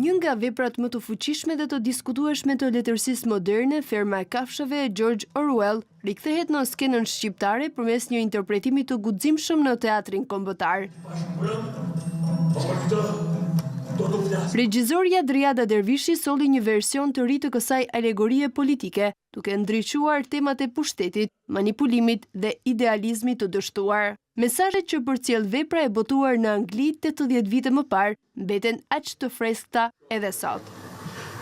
Një nga veprat më të fuqishme dhe të diskutueshme të letërsisë moderne, Ferma e kafshëve e George Orwell, rikthehet në skenën shqiptare përmes një interpretimi të guximshëm në teatrin kombëtar. Regjizorja Driada Dervishi solli një version të ri të kësaj alegorie politike, duke ndriçuar temat e pushtetit, manipulimit dhe idealizmit të dështuar. Mesazhet që përcjell vepra e botuar në Angli 80 vite më parë mbeten aq të freskëta edhe sot.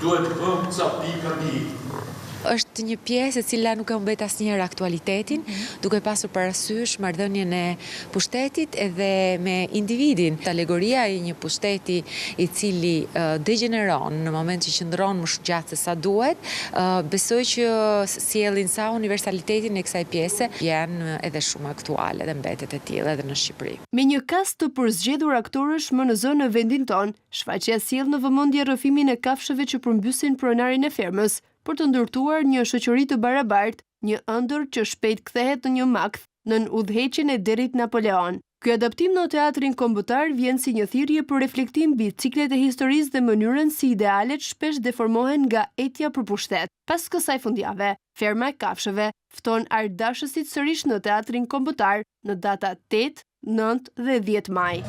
Duhet të vëmë ca pika mbi. Është një pjesë e cila nuk e humbet asnjëherë aktualitetin, duke pasur parasysh marrëdhënien e pushtetit edhe me individin. Alegoria e një pushteti i cili degeneron në moment që qëndron më gjatë se sa duhet, besoj që sjellin sa universalitetin e kësaj pjese janë edhe shumë aktuale dhe mbetet e tillë edhe në Shqipëri. Me një kast të përzgjedhur aktorësh më në zonë në vendin ton, shfaqja sjell në vëmendje rrëfimin e kafshëve që përmbysin pronarin e fermës, për të ndërtuar një shoqëri të barabartë, një ëndër që shpejt kthehet në një makth nën udhëheqjen e derit Napoleon. Ky adaptim në teatrin kombëtar vjen si një thirrje për reflektim mbi ciklet e historisë dhe mënyrën si idealet shpesh deformohen nga etja për pushtet. Pas kësaj fundjavë, Ferma e kafshëve fton ardashësit sërish në teatrin kombëtar në data 8, 9 dhe 10 maj.